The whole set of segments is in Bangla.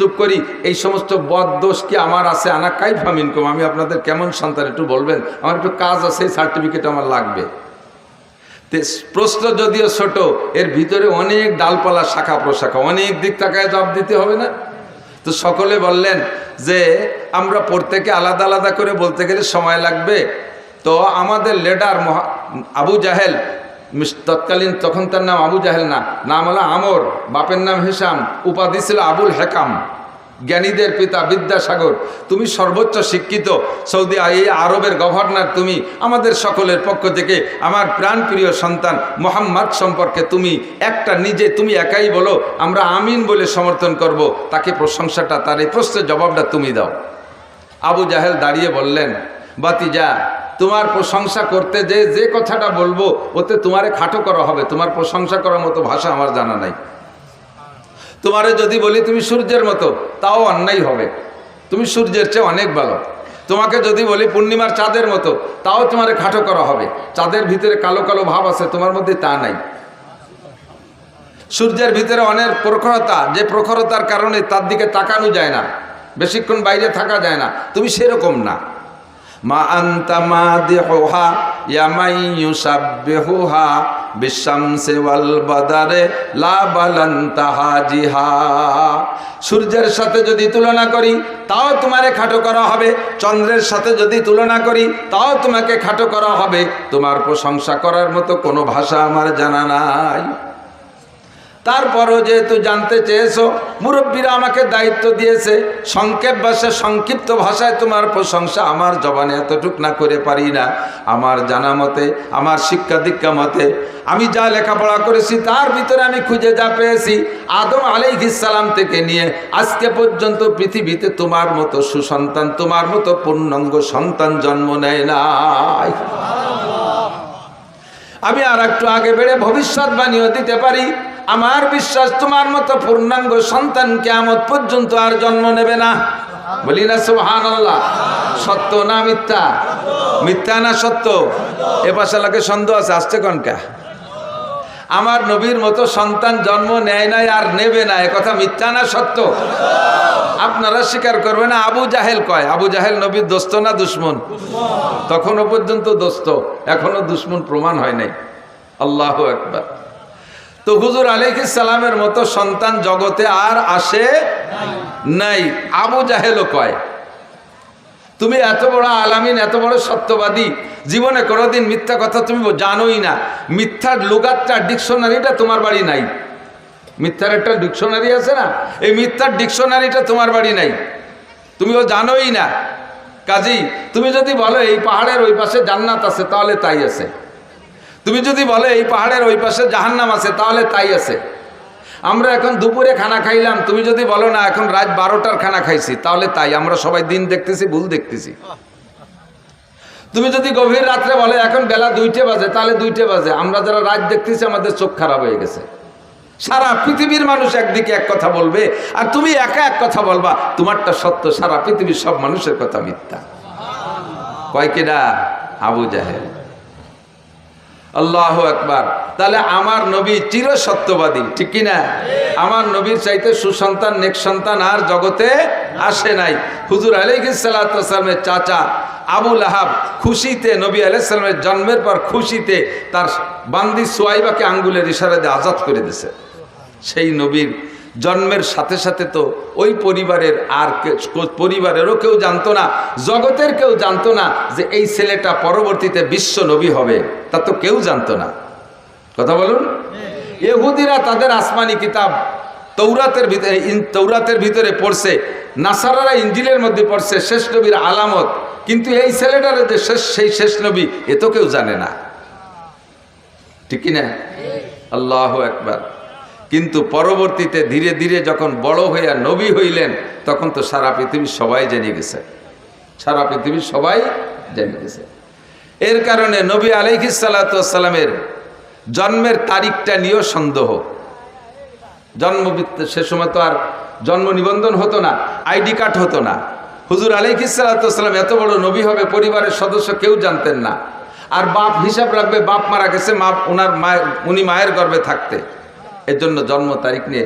চুপ করি, এই সমস্ত বদ দোষ কি আমার আছে? আনা কাইফা মিনকুম, আমি আপনাদের কেমন সন্তান একটু বলবেন, আমার একটু কাজ আছে, এই সার্টিফিকেট আমার লাগবে। প্রশ্ন যদিও ছোট, এর ভিতরে অনেক ডালপালা, শাখা প্রশাখা, অনেক দিক তাকায় জবাব দিতে হবে না? তো সকলে বললেন যে আমরা প্রত্যেকে আলাদা আলাদা করে বলতে গেলে সময় লাগবে। তো আমাদের লিডার আবু জাহেল, তৎকালীন, তখন তার নাম আবু জাহেল না, নাম হলো আমর, বাপের নাম হিসাম, উপাধি ছিল আবুল হেকাম, জ্ঞানীদের পিতা, বিদ্যাসাগর। তুমি সর্বোচ্চ শিক্ষিত সৌদি এই আরবের গভর্নর, তুমি আমাদের সকলের পক্ষ থেকে আমার প্রাণপ্রিয় সন্তান মোহাম্মদ সম্পর্কে তুমি একটা নিজে তুমি একাই বলো, আমরা আমিন বলে সমর্থন করব, তাকে প্রশংসাটা, তার এই প্রশ্নের জবাবটা তুমি দাও। আবু জাহেল দাঁড়িয়ে বললেন, বাতিজা, তোমার প্রশংসা করতে যে কথাটা বলবো ওতে তোমারে খাটো করা হবে, তোমার প্রশংসা করার মতো ভাষা আমার জানা নাই। তোমারে যদি বলি তুমি সূর্যের মতো, তাও অন্যায় হবে, তুমি সূর্যের চেয়ে অনেক ভালো। তোমাকে যদি বলি পূর্ণিমার চাঁদের মতো, তাও তোমারে খাটো করা হবে, চাঁদের ভিতরে কালো কালো ভাব আছে, তোমার মধ্যে তা নাই। সূর্যের ভিতরে অনেক প্রখরতা, যে প্রখরতার কারণে তার দিকে তাকানো যায় না, বেশিক্ষণ বাইরে থাকা যায় না, তুমি সেরকম না। মা আনতা মাদিহুহা ইয়ামাই ইউসাব্বিহুহা বিশামসি ওয়াল বাদারে লা বালান্তা হাজিহা। সূর্যের সাথে যদি তুলনা করি তাও তোমারে খাটো করা হবে, চন্দ্রের সাথে যদি তুলনা করি তাও তোমাকে খাটো করা হবে, তোমার প্রশংসা করার মতো কোনো ভাষা আমার জানা নাই। তারপরও যেহেতু জানতে চেয়েছো, মুরব্বীরা আমাকে দায়িত্ব দিয়েছে, সংক্ষেপ ভাষায়, সংক্ষিপ্ত ভাষায় তোমার প্রশংসা আমার জবানে এতটুক না করে পারি না। আমার জানা মতে, আমার শিক্ষা দীক্ষা মতে, আমি যা লেখাপড়া করেছি তার ভিতরে আমি খুঁজে যা পেয়েছি, আদম আলাইহিস সালাম থেকে নিয়ে আজকে পর্যন্ত পৃথিবীতে তোমার মতো সুসন্তান, তোমার মতো পূর্ণাঙ্গ সন্তান জন্ম নেয় নাই। আমি আর একটু আগে বেড়ে ভবিষ্যৎবাণীও দিতে পারি, আমার বিশ্বাস তোমার মতো পূর্ণাঙ্গ সন্তান কিয়ামত পর্যন্ত আর জন্ম নেবে না। বলি না সুবহানাল্লাহ? সত্য না মিথ্যা? মিথ্যা না সত্য? এ পাশে লাগে সন্দেহ আছে, আসছে কনকা? আমার নবীর মতো সন্তান জন্ম নেয় নাই আর নেবে না, এ কথা মিথ্যা না সত্য? আপনারা স্বীকার করবে না? আবু জাহেল কয়, আবু জাহেল নবীর দোস্ত না দুশ্মন? তখনও পর্যন্ত দোস্ত, এখনো দুশ্মন প্রমাণ হয় নাই। আল্লাহু আকবার। তো হুজুর আলাইহিস সালামের মতো সন্তান জগতে আর আসে নাই। আবু জাহেলও কয়, তুমি এত বড় আলামিন, এত বড় সত্যবাদী, জীবনে কোনোদিন মিথ্যা কথা তুমি জানোই না। মিথ্যার লুগাতটা, ডিকশনারিটা তোমার বাড়ি নাই। মিথ্যার একটা ডিকশনারি আছে না, এই মিথ্যার ডিকশনারিটা তোমার বাড়ি নাই, তুমিও জানোই না। কাজী তুমি যদি বলো এই পাহাড়ের ওই পাশে জান্নাত আছে, তাহলে তাই আছে। তুমি যদি বলো এই পাহাড়ের ওই পাশে জাহান্নাম আছে, তাহলে তাই আছে। আমরা এখন দুপুরে খানা খাইলাম, তুমি যদি বলো না এখন রাত 12টার খানা খাইছি, তাহলে তাই। আমরা সবাই দিন দেখতেছি, ভুল দেখতেছি। তুমি যদি গভীর রাত্রে বলে এখন বেলা 2টে বাজে, তাহলে 2টে বাজে। আমরা যারা রাত দেখতেছি আমাদের চোখ খারাপ হয়ে গেছে। সারা পৃথিবীর মানুষ একদিকে এক কথা বলবে, আর তুমি একা এক কথা বলবা, তোমারটা সত্য, সারা পৃথিবীর সব মানুষের কথা মিথ্যা। কয় কিনা? আবু জাহেল। আল্লাহু আকবার। তাহলে আমার নবী চির সত্যবাদী, ঠিক কিনা? আমার নবীর চাইতে সুসন্তান, নেক সন্তান আর জগতে আসে নাই। হুজুর আলাইহিস সালাতু ওয়াস সালামের চাচা আবু লাহাব খুশিতে, নবী আলাইহিস সালামের জন্মের পর খুশিতে তার বান্দি সুয়াইবাকে আঙ্গুলের ইশারা দিয়ে আজাদ করে দিয়েছে। সেই নবীর জন্মের সাথে সাথে তো ওই পরিবারের আর পরিবারেরও কেউ জানতো না, জগতের কেউ জানতো না যে এই ছেলেটা পরবর্তীতে বিশ্ব নবী হবে, তা তো কেউ জানতো না। কথা বলুন। ইহুদিরা তাদের আসমানি কিতাব তৌরাতের ভিতরে পড়ছে, নাসারারা ইঞ্জিলের মধ্যে পড়ছে শেষ নবীর আলামত, কিন্তু এই ছেলেটার যে সেই শেষ নবী এ তো কেউ জানে না, ঠিক কিনা? আল্লাহু আকবার। কিন্তু পরবর্তীতে ধীরে ধীরে যখন বড় হইয়া নবী হইলেন, তখন তো সারা পৃথিবীর সবাই জেনে গেছে, সারা পৃথিবীর সবাই জেনে গেছে। এর কারণে নবী আলাইহিস সালাতু ওয়াস সালামের জন্মের তারিখটা নিয়েও সন্দেহ। সে সময় তো আর জন্ম নিবন্ধন হতো না, আইডি কার্ড হতো না। হুজুর আলাইহিস সালাতু ওয়াস সালাম এত বড় নবী হবে পরিবারের সদস্য কেউ জানতেন না। আর বাপ হিসাব রাখবে, বাপ মারা গেছে, উনি মায়ের গর্ভে থাকতে, এর জন্য জন্ম তারিখ নিয়ে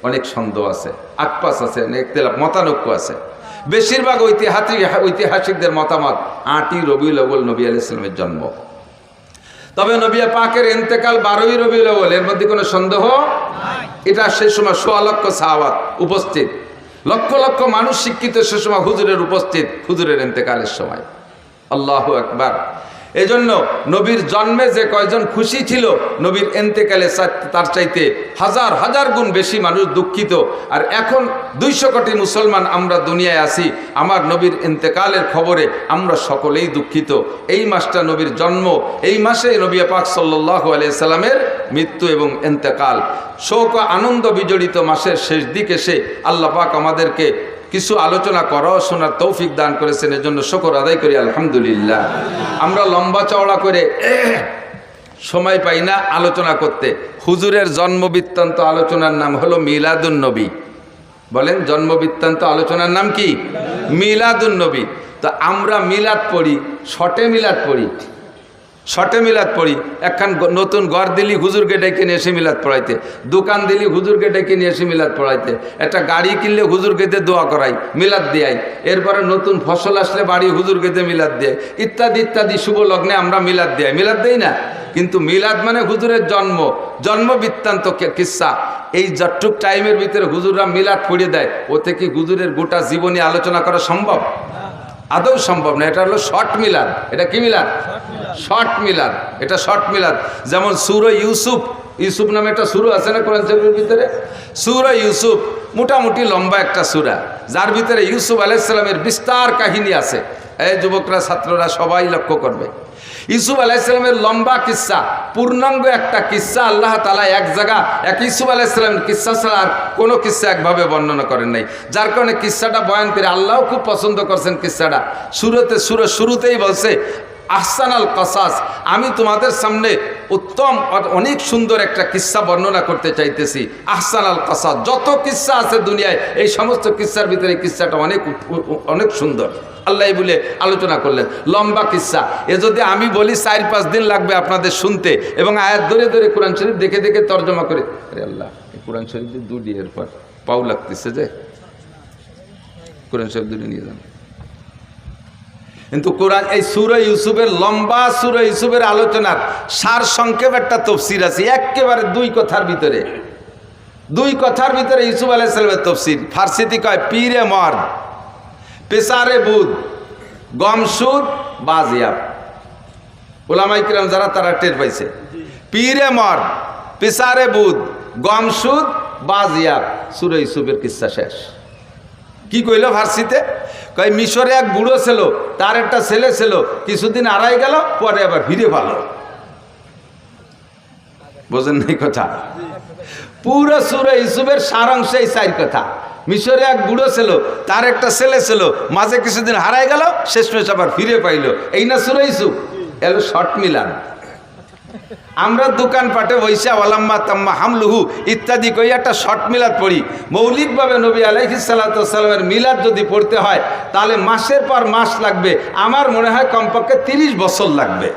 অনেক সন্দেহ আছে, আকপাস আছে, ইখতিলাফ মতানৈক্য আছে। বেশিরভাগ ঐতিহাসিকদের মতামত 8ই রবিউল আউয়াল নবী আলাইহিস সালামের জন্ম। তবে নবী পাকের ইন্তেকাল 12ই রবিউল আউয়াল, এর মধ্যে কোনো সন্দেহ নাই। এটা সে সময় 1.6 লক্ষ সাহাবা উপস্থিত, লক্ষ লক্ষ মানুষ শিক্ষিত সে সময় হুজুরের উপস্থিত, হুজুরের ইন্তেকালের সময়। আল্লাহু আকবার। এজন্য নবীর জন্মে যে কয়জন খুশি ছিল, নবীর ইন্তেকালে তার চাইতে হাজার হাজার গুণ বেশি মানুষ দুঃখিত। আর এখন 200 কোটি মুসলমান আমরা দুনিয়ায় আছি, আমার নবীর ইন্তেকালের খবরে আমরা সকলেই দুঃখিত। এই মাসটা নবীর জন্ম, এই মাসে নবী পাক সাল্লাল্লাহু আলাইহি সাল্লামের মৃত্যু এবং ইন্তেকাল। শোক ও আনন্দ বিজড়িত মাসের শেষ দিকে এসে আল্লাহ পাক আমাদেরকে কিছু আলোচনা করা ও শোনার তৌফিক দান করেছেন, এর জন্য শুকর আদায় করি আলহামদুলিল্লাহ। আমরা লম্বা চওড়া করে সময় পাই না আলোচনা করতে। হুজুরের জন্ম বৃত্তান্ত আলোচনার নাম হলো মিলাদুন নবী। বলেন, জন্ম বৃত্তান্ত আলোচনার নাম কি? মিলাদুন নবী। তো আমরা মিলাদ পড়ি, শর্টে মিলাদ পড়ি, শর্টে মিলাদ পড়ি। একখান নতুন ঘর দিলি হুজুরকে ডেকে নিয়ে এসে মিলাদ পড়াইতে, দোকান দিলি হুজুরকে ডেকে নিয়ে এসে মিলাদ পড়াইতে, একটা গাড়ি কিনলে হুজুরকে দিয়ে দোয়া করাই, মিলাদ দেয়াই। এরপরে নতুন ফসল আসলে বাড়ি হুজুরকে দিয়ে মিলাদ দেয়, ইত্যাদি ইত্যাদি শুভ লগ্নে আমরা মিলাদ দেয়, মিলাদ দেই না? কিন্তু মিলাদ মানে হুজুরের জন্ম, জন্ম বৃত্তান্ত কিসসা। এই যতটুক টাইমের ভিতরে হুজুররা মিলাদ পড়িয়ে দেয়, ওতে কি হুজুরের গোটা জীবনী আলোচনা করা সম্ভব? আদৌ সম্ভব না। এটা হলো শর্ট মিলাদ। এটা কি মিলাদ? শর্ট মিলাদ। এটা শর্ট মিলাদ। যেমন সূরা ইউসুফ, ইউসুফ নামে একটা সূরা আছে না কোরআন শরীফের ভিতরে? সূরা ইউসুফ মোটামুটি লম্বা একটা সূরা, যার ভিতরে ইউসুফ আলাইহিস সালামের বিস্তার কাহিনী আছে। এই যুবকরা, ছাত্ররা সবাই লক্ষ্য করবে। ইউসুফ আলাইহিস সালামের লম্বা কিসসা, পূর্ণাঙ্গ একটা কিসসা আল্লাহ তাআলা এক জায়গা এক ইউসুফ আলাইহিস সালামের কিসসা ছাড়া আর কোনো কিসসা একভাবে বর্ণনা করেন নাই। যার কারণে কিসসাটা বয়ান করে আল্লাহও খুব পছন্দ করছেন কিসসাটা। শুরুতেই বলছে আহসানাল কসাস, আমি তোমাদের সামনে উত্তম অনেক সুন্দর একটা কিসসা বর্ণনা করতে চাইতেছি। আহসানাল কসাস, যত কিসসা আছে দুনিয়ায় এই সমস্ত কিসসার ভিতরে কিসসাটা অনেক অনেক সুন্দর। আল্লাহ বলে আলোচনা করলেন লম্বা কিসসা। এ যদি আমি বলি 4-5 দিন লাগবে আপনাদের শুনতে, এবং আয়াত ধরে ধরে কোরআন শরীফ দেখে দেখে তর্জমা করে। আরে আল্লাহ, কোরআন শরীফ দুটি এরপর পাও লাগতেছে যে কোরআন শরীফ দুটি নিয়ে যান। কিন্তু কোরআন এই সূরা ইউসুফের লম্বা সূরা ইউসুফের আলোচনার সার সংক্ষেপ একটা তাফসীর আছে, একেবারে 2 কথার ভিতরে, 2 কথার ভিতরে ইউসুফ আলাইহিস সালামের তাফসীর। ফার্সিতে কয় পীরে মর্দ, পেশারে বুদ, গমসুদ, বাজিয়াব। উলামায়ে কিরাম যারা তারা টের পাইছে, পীরে মর্দ, পেশারে বুদ, গমসুদ, বাজিয়াব। সূরা ইউসুফের কিসসা শেষ। কি কইল ফার্সিতে? কয় মিশরে এক বুড়ো ছিল, তার একটা ছেলে ছিল, কিছুদিন আড়াই গেল, পরে আবার ফিরে পেল। বোঝেন নাই কথা? পুরো সূরা ইউসুফের সারাংশ এই 4 কথা। মিশরে এক বুড়ো ছিল, তার একটা ছেলে ছিল, মাঝে কিছুদিন হারাই গেল, শেষমেশ আবার ফিরে পাইল। এই না সূরা ইউসুফ? এলো শর্ট মিলাদ। আমরা দোকানপাটে বৈশা ওয়ালাম্মা তাম্মা হামলুহু ইত্যাদি কই একটা শর্ট মিলাদ পড়ি। মৌলিকভাবে নবী আলাইহিস সালাতু ওয়াস সালামের মিলাদ যদি পড়তে হয় তাহলে মাসের পর মাস লাগবে। আমার মনে হয় কমপক্ষে 30 বছর লাগবে।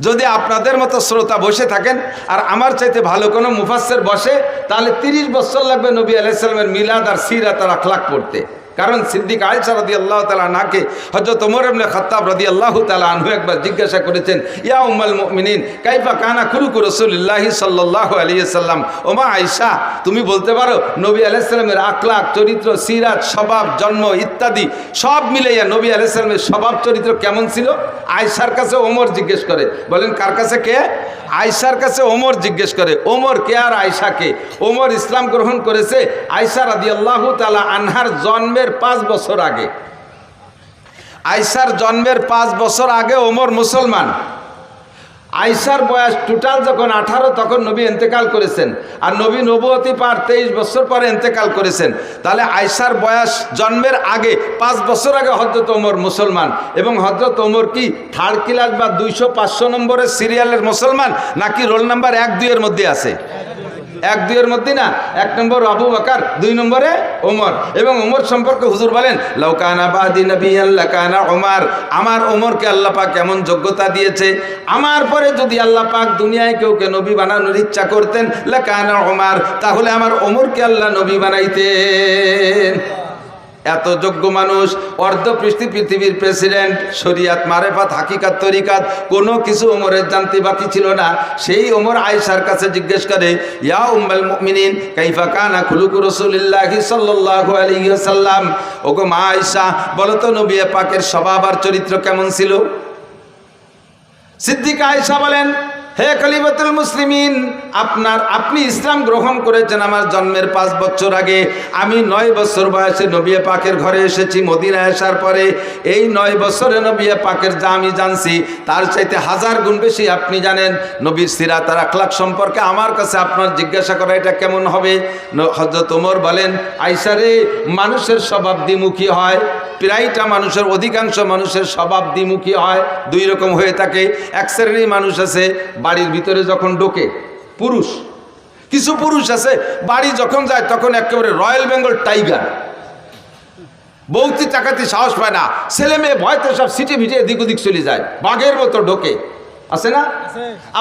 যদি আপনাদের মতো শ্রোতা বসে থাকেন আর আমার চাইতে ভালো কোনো মুফাসসির বসে, তাহলে 30 বছর লাগবে নবী আলাইহিস সালামের মিলাদ আর সিরাত আর আখলাক পড়তে। কারণ সিদ্দিক আয়েশা রাদিয়াল্লাহু তাআলা আনহাকে হযরত ওমর ইবনে খাত্তাব রাদিয়াল্লাহু তাআলা আনহু একবার জিজ্ঞাসা করেছেন, ইয়া উম্মুল মুমিনিন কাইফা কানা খুলুকু রাসূলুল্লাহি সাল্লাল্লাহু আলাইহি সাল্লাম। ওমা আয়েশা, তুমি বলতে পারো নবী আলাইহিস সালামের আখলাক, চরিত্র, সিরাত, স্বভাব, জন্ম ইত্যাদি সব মিলাইয়া নবী আলাইহিস সালামের স্বভাব চরিত্র কেমন ছিল? আয়েশার কাছে ওমর জিজ্ঞেস করে। বলেন কার কাছে? কে? আয়েশার কাছে ওমর জিজ্ঞেস করে। ওমর কে আর আয়েশা কে? ওমর ইসলাম গ্রহণ করেছে আয়েশা রাদিয়াল্লাহু তাআলা আনহার জন্মের 5 বছর আগে। আয়েশার জন্মের 5 বছর আগে ওমর মুসলমান। আয়েশার বয়স টোটাল যখন 18, তখন নবী ইন্তেকাল করেছেন, আর নবী নবুয়তি পার 23 বছর পরে ইন্তেকাল করেছেন। তাহলে আয়েশার বয়স জন্মের আগে 5 বছর আগে হযরত ওমর মুসলমান। এবং হযরত ওমর কি 3rd ক্লাস বা 200-500 নম্বরের সিরিয়ালের মুসলমান, নাকি রোল নাম্বার 1-2 এর মধ্যে আছে? এক দুইয়ের মধ্যে না, 1 নম্বর আবু বকর, 2 নম্বরে ওমর। এবং ওমর সম্পর্কে হুজুর বলেন লাউ কানা বাদি নবিয়ান লাকানা ওমর, আমার ওমরকে আল্লাহ পাক কেমন যোগ্যতা দিয়েছে, আমার পরে যদি আল্লাহ পাক দুনিয়ায় কেউকে নবী বানানোর ইচ্ছা করতেন লাকানা ওমর, তাহলে আমার ওমরকে আল্লাহ নবী বানাইতেন। এত যোগ্য মানুষ, অর্ধপৃষ্ঠি পৃথিবীর প্রেসিডেন্ট, শরিয়াত মারেফাত হাকিকাত তরিকাত কোনো কিছু ওমরের জানতে বাকি ছিল না। সেই ওমর আয়েশার কাছে জিজ্ঞেস করে, ইয়া উম্মুল মুমিনিন কাইফা কানা খুলুকু রাসূলিল্লাহি সাল্লাল্লাহু আলাইহি ওয়াসাল্লাম, ওগো মা আয়েশা বলো তো নবী পাকের স্বভাব আর চরিত্র কেমন ছিল? সিদ্দিকা আয়েশা বলেন, হে খলিফাতুল মুসলিমিন, আপনি ইসলাম গ্রহণ করেছেন আমার জন্মের 5 বছর আগে। আমি 9 বছর বয়সে নবী পাকের ঘরে এসেছি মদিনায় আসার পরে। এই 9 বছরে নবী পাকের যা আমি জানছি তার চাইতে 1000 গুণ বেশি আপনি জানেন। নবীর সিরাত আর আখলাক সম্পর্কে আমার কাছে আপনার জিজ্ঞাসা করা এটা কেমন হবে? হযরত ওমর বলেন, আয়েশা রে, মানুষের স্বভাব দ্বিমুখী হয়, প্রায়টা মানুষের, অধিকাংশ মানুষের স্বভাব দ্বিমুখী হয়, 2 রকম হয়ে থাকে। এক শ্রেণীর মানুষ আছে বাড়ির ভিতরে যখন ঢোকে পুরুষ, কিছু পুরুষ আছে বাড়ি যখন যায় তখন একেবারে রয়্যাল বেঙ্গল টাইগার, বৌতি টাকাতে সাহস পায় না, ছেলে মেয়ে ভয়তে সব সিটে ভিটে এদিক ওদিক চলে যায়, বাঘের মতো ঢোকে, আছে না?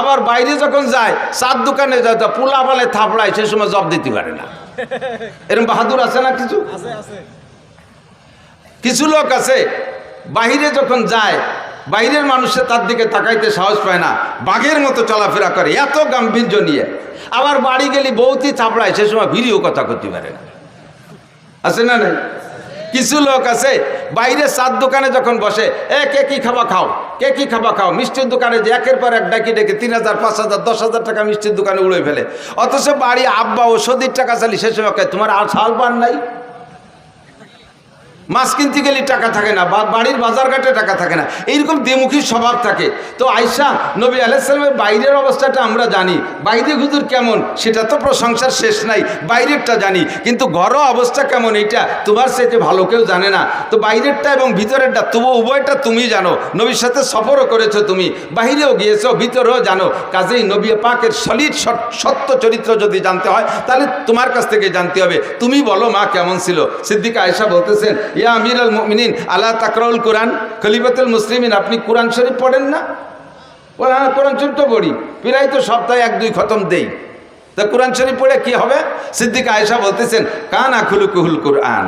আবার বাইরে যখন যায়, চার দোকানে যায়, তা পোলা বলে থাপড়ায়, সে সময় জব দিতে পারে না। এরকম বাহাদুর আছে না? কিছু লোক আছে বাহিরে যখন যায়, বাইরের মানুষে তার দিকে তাকাইতে সাহস পায় না, বাঘের মতো চলাফেরা করে, এত গাম্ভীর্য নিয়ে। আবার বাড়ি গেলে বউতি চাপড়ায়, সে সময় ভিড়িও কথা করতে পারে না, আছে না? নাই কিছু লোক আছে বাইরে চার দোকানে যখন বসে, কে কি খাবা খাও, কে কি খাবা খাও, মিষ্টির দোকানে যে একের পর এক ডাকি ডেকে 3000, 5000, 10,000 টাকা মিষ্টির দোকানে উড়ে ফেলে। অথচ বাড়ি আব্বা ওষুধের টাকা চালি, সে সময় তোমার আর শাল পান নাই, মাছ কিনতে গেলে টাকা থাকে না, বাড়ির বাজার ঘাটে টাকা থাকে না, এইরকম দ্বিমুখী স্বভাব থাকে। তো আয়েশা, নবী আলাইহিস সালামের বাইরের অবস্থাটা আমরা জানি, বাইরে হুজুর কেমন সেটা তো প্রশংসার শেষ নাই, বাইরেরটা জানি, কিন্তু ঘরোয়া অবস্থা কেমন এটা তোমার চাইতে ভালো কেউ জানে না। তো বাইরেরটা এবং ভিতরেরটা তবু উভয়টা তুমি জানো, নবীর সাথে সফরও করেছো তুমি, বাহিরেও গিয়েছো, ভিতরেও জানো। কাজেই নবী পাকের সলিড সত্য চরিত্র যদি জানতে হয় তাহলে তোমার কাছ থেকে জানতে হবে। তুমি বলো মা কেমন ছিল? সিদ্দিকা আয়েশা বলতেছেন, ইয়া আমিরুল মুমিনিন আলা তাকরাউল কোরআন, খলিফাতুল মুসলিমিন, আপনি কোরআন শরীফ পড়েন না? কোরআন শরীফ তো পড়ি, প্রায় তো সপ্তাহে 1-2 খতম দেই, তা কোরআন শরীফ পড়ে কি হবে? সিদ্দিকা আয়েশা বলতেছেন, কানা খুলুকুল কোরআন,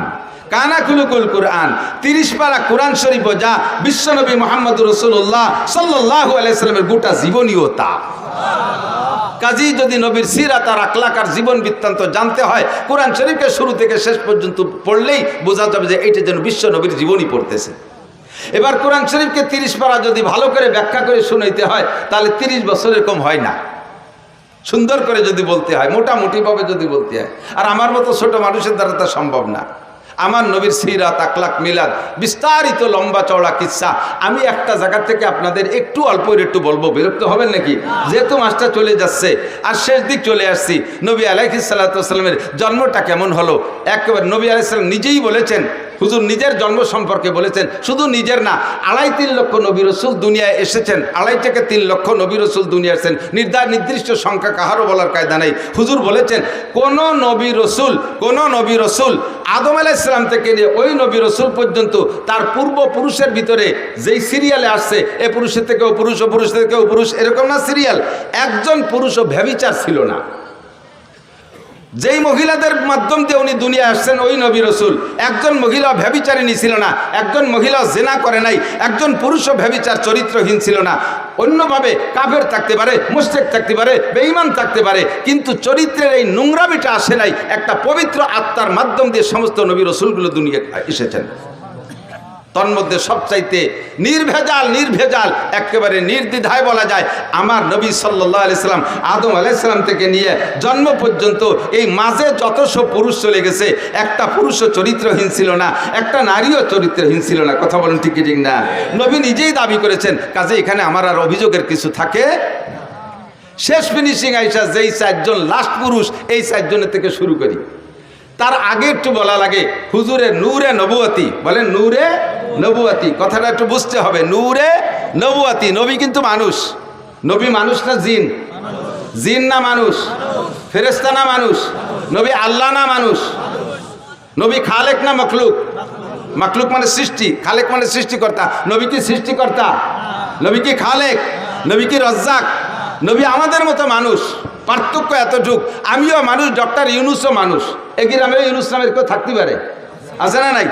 কানা খুলুকুল কোরআন, 30 পারা কোরআন শরীফ যা বিশ্বনবী মুহাম্মদুর রাসূলুল্লাহ সাল্লাল্লাহু আলাইহি সাল্লামের গোটা জীবনীয়তা। কাজী যদি নবীর সিরাত আর আখলাক আর জীবন বৃত্তান্ত জানতে হয়, কোরআন শরীফকে শুরু থেকে শেষ পর্যন্ত পড়লেই বোঝা যাবে যে এইটা যেন বিশ্ব নবীর জীবনী পড়তেছে। এবার কোরআন শরীফকে 30 পারা যদি ভালো করে ব্যাখ্যা করে শুনাইতে হয় তাহলে 30 বছরের কম হয় না। সুন্দর করে যদি বলতে হয়, মোটামুটিভাবে যদি বলতে হয়, আর আমার মতো ছোট মানুষের দ্বারা তা সম্ভব না। আমার নবীর সিরাত আখলাক মিলাদ বিস্তারিত লম্বা চওড়া কিচ্ছা আমি একটা জায়গা থেকে আপনাদের একটু অল্প একটু বলবো, বিরক্ত হবেন নাকি? যেহেতু মাসটা চলে যাচ্ছে আর শেষ দিক চলে আসছি, নবী আলাইহিস সালাতু ওয়াস সালামের জন্মটা কেমন হলো একেবারে নবী আলাইহিস সালাম নিজেই বলেছেন, হুজুর নিজের জন্ম সম্পর্কে বলেছেন, শুধু নিজের না, 2.5-3 লক্ষ নবী রাসূল দুনিয়ায় এসেছেন, 2.5 থেকে 3 লক্ষ নবী রাসূল দুনিয়ায় এসেছেন, নির্দিষ্ট সংখ্যা কাহারও বলার কায়দা নেই। হুজুর বলেছেন কোন নবী রাসূল আদম আলাইহিস সালাম থেকে নিয়ে ওই নবী রাসূল পর্যন্ত তার পূর্বপুরুষের ভিতরে যেই সিরিয়ালে আসছে, এ পুরুষের থেকেও পুরুষ, ও পুরুষ থেকেও পুরুষ, এরকম না সিরিয়াল, একজন পুরুষও ব্যভিচার ছিল না। যেই মহিলাদের মাধ্যম দিয়ে উনি দুনিয়া আসছেন ওই নবী রাসূল, একজন মহিলা ব্যভিচারিণী ছিল না, একজন মহিলা জেনা করে নাই, একজন পুরুষও ব্যভিচার চরিত্রহীন ছিল না। অন্যভাবে কাফের থাকতে পারে, মুশরিক থাকতে পারে, বেঈমান থাকতে পারে, কিন্তু চরিত্রের এই নোংরামিটা আসে নাই। একটা পবিত্র আত্মার মাধ্যম দিয়ে সমস্ত নবী রাসূলগুলো দুনিয়ায় এসেছেন। তন্মধ্যে সবচাইতে নির্ভেজাল একেবারে নির্দ্বিধায় বলা যায় আমার নবী সাল্লাল্লাহু আলাইহি সাল্লাম আদম আলাইহিস সালাম থেকে নিয়ে জন্ম পর্যন্ত এই মাঝে যত সব পুরুষ চলে গেছে, একটা পুরুষও চরিত্রহীন ছিল না, একটা নারীও চরিত্রহীন ছিল না। কথা বলেন ঠিক কি ঠিক না? নবী নিজেই দাবি করেছেন। কাজে এখানে আমার আর অভিযোগের কিছু থাকে। শেষ ফিনিশিং আইসা যেই 4 জন লাস্ট পুরুষ, এই 4 জনের থেকে শুরু করি। তার আগে একটু বলা লাগে হুজুরের নূরে নবুয়তি, বলেন নূরে নবুয়তি, কথাটা একটু বুঝতে হবে। নূরে নবুয়তি, নবী কিন্তু মানুষ, নবী মানুষ না জিন? জিন না মানুষ? ফেরেশতা না মানুষ? নবী আল্লাহ না মানুষ? নবী খালেক না মখলুক? মখলুক মানে সৃষ্টি, খালেক মানে সৃষ্টিকর্তা। নবী কি সৃষ্টিকর্তা? নবী কি খালেক? নবী কি রজ্জাক? নবী আমাদের মতো মানুষ, পার্থক্য এতটুক। আমিও মানুষ, ডক্টর ইউনুসও মানুষ। এই গ্রামে ইউনুস নামের কেউ থাকতে পারে? আছে না নাই?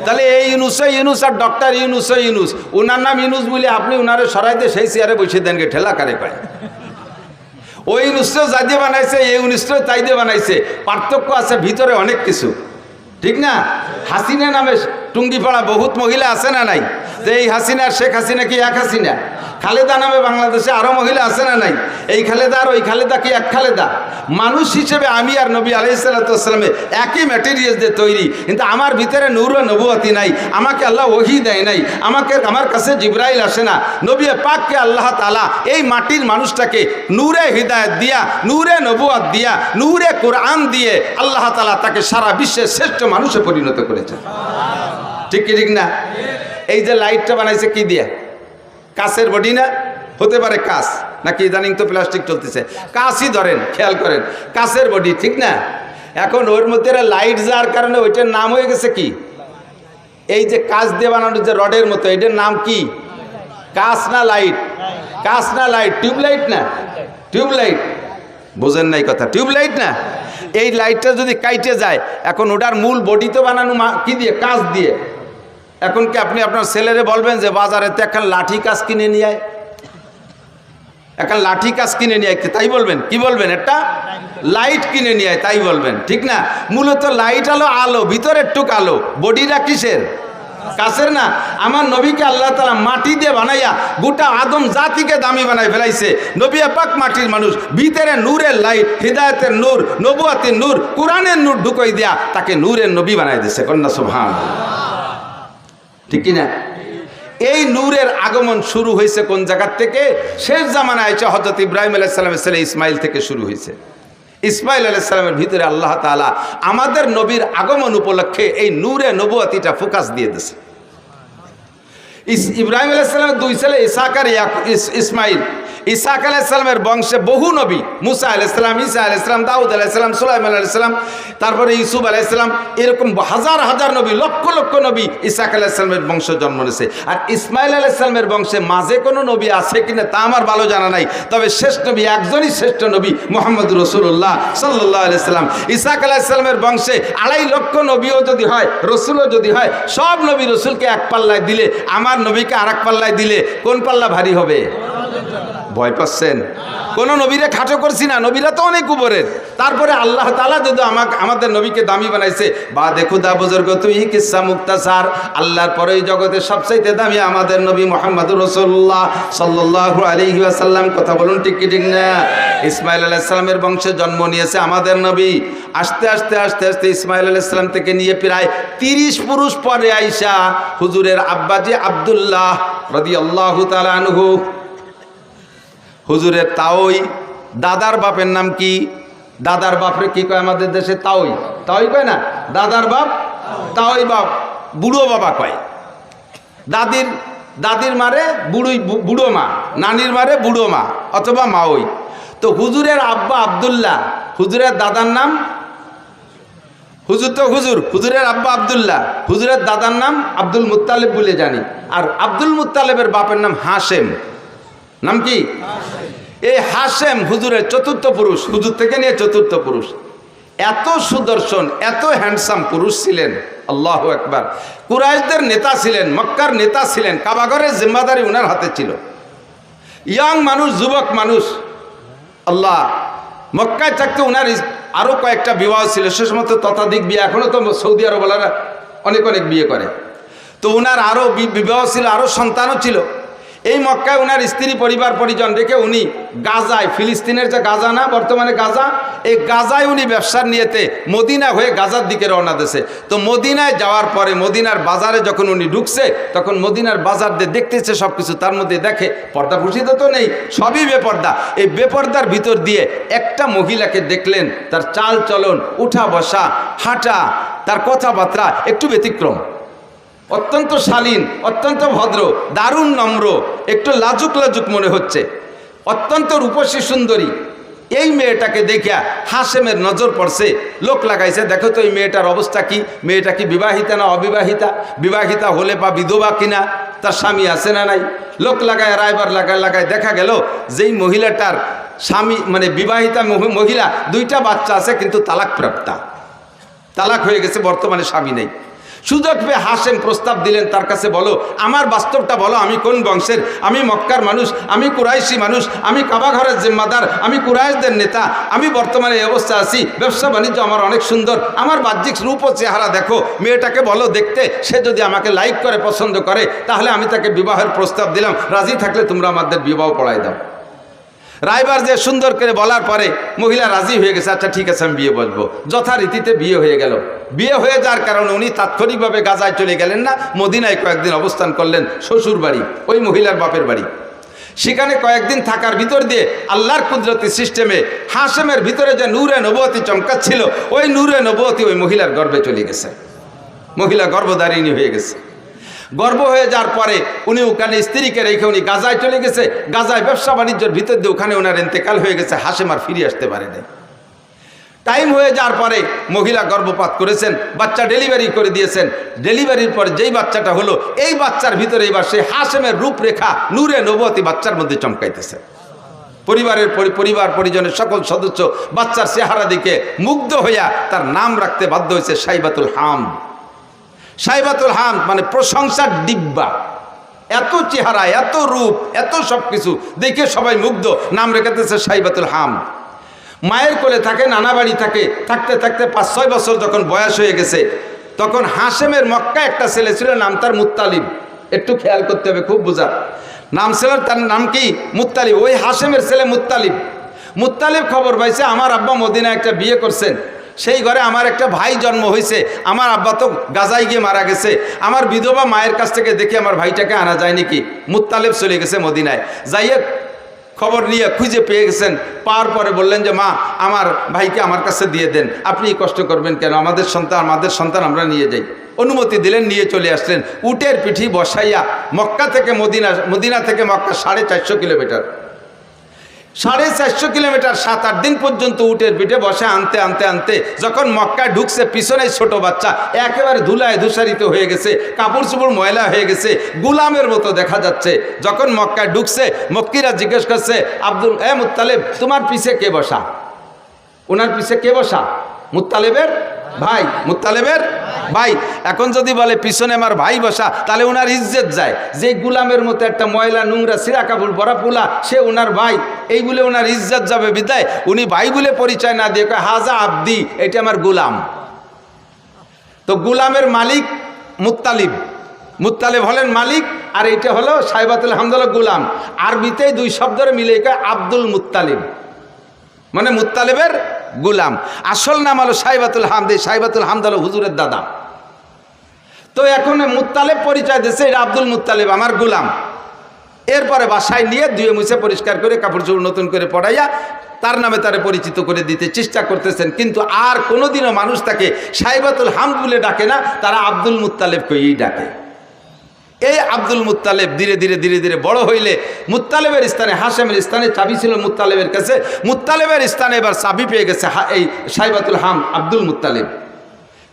তাহলে এই ইউনুস আর ডক্টর ইউনুস, উনার নাম ইউনুস বলে আপনি উনারে সরাইতে সেই চেয়ারে বসে দেন গে, ঠেলা কারে পায়। ওই ইউনুসটাও যাই দিয়ে বানাইছে, এই ইউনুসটাও তাই দিয়ে বানাইছে। পার্থক্য আছে ভিতরে অনেক কিছু, ঠিক না? হাসিনা নামে টুঙ্গিপাড়া বহুত মহিলা আছে না নাই? যে এই হাসিনা আর শেখ হাসিনা কি এক হাসিনা? খালেদা নামে বাংলাদেশে আরো মহিলা আছে না নাই? এই খালেদা আর ওই খালেদা কি এক খালেদা? মানুষ হিসেবে আমি আর নবী আলাইহিস সালামে একই ম্যাটেরিয়াল দিয়ে তৈরি, কিন্তু আমার ভিতরে নূর ও নবুয়তি নাই। আমাকে আল্লাহ ওহী দেয় নাই, আমার কাছে জিবরাইল আসে না। নবী পাককে আল্লাহ তাআলা এই মাটির মানুষটাকে নূরে হিদায়াত দিয়া, নূরে নবুয়ত দিয়া, নূরে কোরআন দিয়ে আল্লাহ তাআলা তাকে সারা বিশ্বের শ্রেষ্ঠ মানুষে পরিণত করেছে। ঠিক কি ঠিক না? এই যে লাইটটা বানাইছে কি দিয়ে? কাঁচের বডি না? হতে পারে কাঁচ, নাকি ইদানিং তো প্লাস্টিক চলতেছে, কাঁচই ধরেন, খেয়াল করেন, কাঁচের বডি, ঠিক না? এখন ওর মধ্যে লাইট যাওয়ার কারণে ওইটার নাম হয়ে গেছে কি? এই যে কাঁচ দিয়ে বানানো যে রডের মতো, এটার নাম কি? কাঁচ না লাইট? কাঁচ না লাইট? টিউবলাইট না? টিউবলাইট। বোঝেন নাই কথা? টিউবলাইট না? এই লাইটটা যদি কাইটে যায়, এখন ওটার মূল বডি তো বানানো কি দিয়ে? কাঁচ দিয়ে। এখন কি আপনি আপনার ছেলেরে বলবেন যে বাজারে তো এখন লাঠি কাজ কিনে নিয়ে আয়, এখন লাঠি কাজ কিনে নিয়ে আয়, তাই বলবেন? কি বলবেন? একটা লাইট কিনে নিয়ে আয়, তাই বলবেন, ঠিক না? মূলত লাইট হলো আলো, ভিতরের টুক আলো, বডিটা কিসের? কাছের না? আমার নবীকে আল্লাহ তাআলা মাটি দিয়ে বানাইয়া গোটা আদম জাতিকে দামি বানাই ফেলাইছে। নবী পাক মাটির মানুষ, ভিতরে নূরের লাইট, হিদায়াতের নূর, নবুয়তের নূর, কোরআনের নূর ঢুকাই দিয়া তাকে নূরের নবী বানাই দিয়েছে। কন্যা সুবহানাল্লাহ, ঠিক কিনা? এই নূরের আগমন শুরু হয়েছে কোন জায়গার থেকে? শেষ জামানায় এসে হযরত ইব্রাহিম আলাইহিস সালামের ছেলে ইসমাইল থেকে শুরু হয়েছে। ইসমাইল আলাইহিস সালামের ভিতরে আল্লাহ তাআলা আমাদের নবীর আগমন উপলক্ষে এই নূরে নবুয়তিটা ফোকাস দিয়ে দিয়েছে। ইব্রাহিম আলাইহিস সালামের দুই ছেলে ইসহাক আর ইসমাইল। ইসহাক আলাইহিস সালামের বংশে বহু নবী, মুসা আলাইহিস সালাম, ঈসা আলাইহিস সালাম, দাউদ আলাইহিস সালাম, সুলাইমান আলাইহিস সালাম, তারপরে ইউসুফ আলাইহিস সালাম, এরকম হাজার হাজার নবী, লক্ষ লক্ষ নবী ইসহাক আলাইহিস সালামের বংশ জন্ম নিয়েছে। আর ইসমাইল আলাইহিস সালামের বংশে মাঝে কোনো নবী আছে কিনা তা আমার ভালো জানা নাই, তবে শেষ নবী একজনই শ্রেষ্ঠ নবী, মুহাম্মদুর রাসূলুল্লাহ সাল্লাল্লাহু আলাইহি সাল্লাম। ইসহাক আলাইহিস সালামের বংশে 2.5 লক্ষ নবীও যদি হয়, রসুলও যদি হয়, সব নবী রসুলকে এক পাল্লায় দিলে, আমার নবীকে আরেক পাল্লায় দিলে কোন পাল্লা ভারী হবে? ভয় পাচ্ছেন? কোন নবীরে খাটো করছি না, নবীরা তো অনেক উপরের। তারপরে আল্লাহ তাআলা যদি আমাদের নবীকে দামি বানাইছে, বা দেখো দা বুজুর্গ তুই কিসসা মুক্তাসার, আল্লাহর পরে এই জগতে সবচাইতে দামি আমাদের নবী মুহাম্মদুর রাসূলুল্লাহ সাল্লাল্লাহু আলাইহি ওয়াসাল্লাম। কথা বলুন ঠিক কি ঠিক না? ইসমাইল আলাইহিস সালামের বংশে জন্ম নিয়েছে আমাদের নবী। আস্তে আস্তে আস্তে আস্তে ইসমাইল আলাইহিস সালাম থেকে নিয়ে প্রায় 30 পুরুষ পরে আইসা হুজুরের আব্বাজি আব্দুল্লাহ রাদিয়াল্লাহু তাআলা আনহু, হুজুরের তাওই দাদার বাপের নাম কি? দাদার বাপরে কি কয় আমাদের দেশে? তাওই। তাওই কয় না? দাদার বাপ তাওই বাপ, বুড়ো বাবা কয়। দাদির মারে বুড়ো মা, নানির মারে বুড়ো মা অথবা মাওই। তো হুজুরের আব্বা আব্দুল্লাহ, হুজুরের দাদার নাম হুজুর, তো হুজুরের আব্বা আব্দুল্লাহ, হুজুরের দাদার নাম আব্দুল মুত্তালিব বলে জানি। আর আব্দুল মুত্তালিবের বাপের নাম হাশেম। নাম কি? এই হাশেম হুজুরের চতুর্থ পুরুষ, হুজুর থেকে নিয়ে চতুর্থ পুরুষ। এত সুদর্শন, এত হ্যান্ডসাম পুরুষ ছিলেন, আল্লাহু আকবার। কুরাইশদের নেতা ছিলেন, মক্কার নেতা ছিলেন, কাবাঘরের জিম্মাদারি উনার হাতে ছিল। ইয়াং মানুষ, যুবক মানুষ, আল্লাহ। মক্কায় থাকতে উনার আরো কয়েকটা বিবাহ ছিল, সে সময় ততাধিক বিয়ে, এখনো তো সৌদি আরবওয়ালারা অনেক অনেক বিয়ে করে। তো উনার আরো বিবাহ ছিল, আরো সন্তানও ছিল। এই মক্কায় উনার স্ত্রী পরিবার পরিজন রেখে উনি গাজায়, ফিলিস্তিনের যে গাজা না বর্তমানে গাজা, এই গাজায় উনি ব্যবসার নিয়েতে মদিনা হয়ে গাজার দিকে রওনা দিয়েছে। তো মদিনায় যাওয়ার পরে মদিনার বাজারে যখন উনি ঢুকছে, তখন মদিনার বাজার দিয়ে দেখতেছে সব কিছু, তার মধ্যে দেখে পর্দা ফুসিত তো নেই, সবই বেপর্দা। এই বেপর্দার ভিতর দিয়ে একটা মহিলাকে দেখলেন, তার চাল চলন, উঠা বসা, হাঁটা, তার কথাবার্তা একটু ব্যতিক্রম, অত্যন্ত শালীন, অত্যন্ত ভদ্র, দারুণ নম্র, একটু লাজুক লাজুক মনে হচ্ছে, অত্যন্ত রূপসী সুন্দরী। এই মেয়েটাকে দেখিয়া হাশেমের নজর পড়ছে, লোক লাগাইছে, দেখো তো এই মেয়েটার অবস্থা কি, মেয়েটা কি বিবাহিতা না অবিবাহিতা, বিবাহিতা হলে বা বিধবা কিনা, তার স্বামী আছে না নাই। লোক লাগায় রায়বার লাগায় দেখা গেল যেই মহিলাটার স্বামী মানে বিবাহিতা মহিলা, 2টা বাচ্চা আছে কিন্তু তালাকপ্রাপ্তা, তালাক হয়ে গেছে, বর্তমানে স্বামী নেই। সুযোগ পেয়ে হাশেম প্রস্তাব দিলেন, তার কাছে বলো, আমার বাস্তবটা বলো, আমি কোন বংশের, আমি মক্কার মানুষ, আমি কুরাইশি মানুষ, আমি কাবা ঘরের জিম্মাদার, আমি কুরাইশদের নেতা, আমি বর্তমানে এই অবস্থা আছি, ব্যবসা বাণিজ্য আমার অনেক সুন্দর, আমার বাহ্যিক রূপ ও চেহারা দেখো, মেয়েটাকে বলো দেখতে, সে যদি আমাকে লাইক করে পছন্দ করে তাহলে আমি তাকে বিবাহের প্রস্তাব দিলাম, রাজি থাকলে তোমরা আমাদের বিবাহ পড়াই দাও। রায়বার যে সুন্দর করে বলার পরে মহিলা রাজি হয়ে গেছে, আচ্ছা ঠিক আছে আমি বিয়ে বলবো। যথারীতিতে বিয়ে হয়ে গেল। বিয়ে হয়ে যাওয়ার কারণে উনি তাৎক্ষণিকভাবে গাজায় চলে গেলেন না, মদিনায় কয়েকদিন অবস্থান করলেন, শ্বশুর বাড়ি, ওই মহিলার বাপের বাড়ি। সেখানে কয়েকদিন থাকার ভিতর দিয়ে আল্লাহর কুদরতি সিস্টেমে হাশেমের ভিতরে যে নূরে নবুয়তি চমকাচ্ছিল, ওই নূরে নবুয়তি ওই মহিলার গর্ভে চলে গেছে, মহিলা গর্ভধারিণী হয়ে গেছে। গর্ভ হয়ে যাওয়ার পরে উনি ওখানে স্ত্রীকে রেখে উনি গাজায় চলে গেছে। গাজায় ব্যবসা বাণিজ্যের ভিতর দিয়ে ওখানে ওনার ইন্তেকাল হয়ে গেছে, হাশেম আর ফিরে আসতে পারেনি। টাইম হয়ে যাওয়ার পরে মহিলা গর্ভপাত করেছেন, বাচ্চা ডেলিভারি করে দিয়েছেন। ডেলিভারির পরে যেই বাচ্চাটা হলো, এই বাচ্চার ভিতরে এবার সেই হাশেমের রূপরেখা নূরে নবুয়তি বাচ্চার মধ্যে চমকাইতেছে। পরিবার পরিজনের সকল সদস্য বাচ্চার চেহারা দিকে মুগ্ধ হইয়া তার নাম রাখতে বাধ্য হয়েছে সাইবাতুল হাম। সাইবাতুল হাম মানে প্রশংসার ডিব্বা, এত চেহারা, এত রূপ, এত সব কিছু দেখে সবাই মুগ্ধ, নাম রেখেতেছে সাইবাতুল হাম। মায়ের কোলে থাকে, নানা বাড়ি থাকে, থাকতে থাকতে 5-6 বছর যখন বয়স হয়ে গেছে, তখন হাশেমের মক্কা একটা ছেলে ছিল, নাম তার মুত্তালিব। একটু খেয়াল করতে হবে, খুব বোঝা, নাম ছিল তার নাম কি মুত্তালিব। ওই হাশেমের ছেলে মুত্তালিব। মুত্তালিব খবর পাইছে আমার আব্বা মদিনা একটা বিয়ে করছেন, সেই ঘরে আমার একটা ভাই জন্ম হয়েছে, আমার আব্বা তো গাজায় গিয়ে মারা গেছে, আমার বিধবা মায়ের কাছ থেকে দেখি আমার ভাইটাকে আনা যায় নাকি। মুত্তালিব চলে গেছে মদিনায়, যাইয়ে খবর নিয়ে খুঁজে পেয়ে গেছেন। পাওয়ার পরে বললেন যে মা, আমার ভাইকে আমার কাছে দিয়ে দেন, আপনি কষ্ট করবেন কেন, আমাদের সন্তান আমরা নিয়ে যাই। অনুমতি দিলেন, নিয়ে চলে আসলেন। উটের পিঠি বসাইয়া মক্কা থেকে মদিনা থেকে মক্কা 450 কিলোমিটার, 450 কিলোমিটার 7-8 দিন পর্যন্ত উটের পিঠে বসে আনতে আনতে আনতে যখন মক্কায় ঢুকছে, পিছনে ছোট বাচ্চা একেবারে ধুলায় ধূসারিত হয়ে গেছে, কাপড় চোপড় ময়লা হয়ে গেছে, গুলামের মতো দেখা যাচ্ছে। যখন মক্কায় ঢুকছে, মক্কিরা জিজ্ঞেস করছে, আব্দুল মুত্তালিব, তোমার পিছে কে বসা? ওনার পিছে কে বসা? মুত্তালিবের ভাই, মুত্তালিবের ভাই। এখন যদি বলে পিছনে আমার ভাই বসা, তাহলে ওনার ইজ্জত যায়। যে গুলামের মতো একটা ময়লা নোংরা সিরা কাপড় পরা পোলা, সে ওনার ভাই, এই বলে ওনার ইজ্জত যাবে বিদায়। উনি ভাই বলে পরিচয় না দিয়ে কয়, হাজা আব্দি, এটা আমার গুলাম। তো গুলামের মালিক মুত্তালিব, মুত্তালিব হলেন মালিক, আর এইটা হলো সাইবাতুল হামদ গুলাম। আরবিতেই 2 শব্দের মিলে কয় আব্দুল মুত্তালিব, মানে মুত্তালিবের গুলাম। আসল নাম হলো সাইবাতুল হামদ। সাইবাতুল হামদ হলো হুজুরের দাদা। তো এখন মুত্তালিব পরিচয় দিচ্ছে, এটা আব্দুল মুত্তালিব, আমার গুলাম। এরপরে বাসায় নিয়ে ধুয়ে মুছে পরিষ্কার করে কাপড় চোপড় নতুন করে পড়াইয়া তার নামে তারে পরিচিত করে দিতে চেষ্টা করতেছেন। কিন্তু আর কোনোদিনও মানুষ তাকে সাইবাতুল হামদ বলে ডাকে না, তারা আব্দুল মুত্তালিব কইই ডাকে। এই আব্দুল মুত্তালিব ধীরে ধীরে ধীরে ধীরে বড় হইলে মুত্তালিবের স্থানে, হাশেমের স্থানে চাবি ছিল মুত্তালিবের কাছে, মুত্তালিবের স্থানে এবার চাবি পেয়ে গেছে এই সাইবাতুল হাম আব্দুল মুত্তালিব।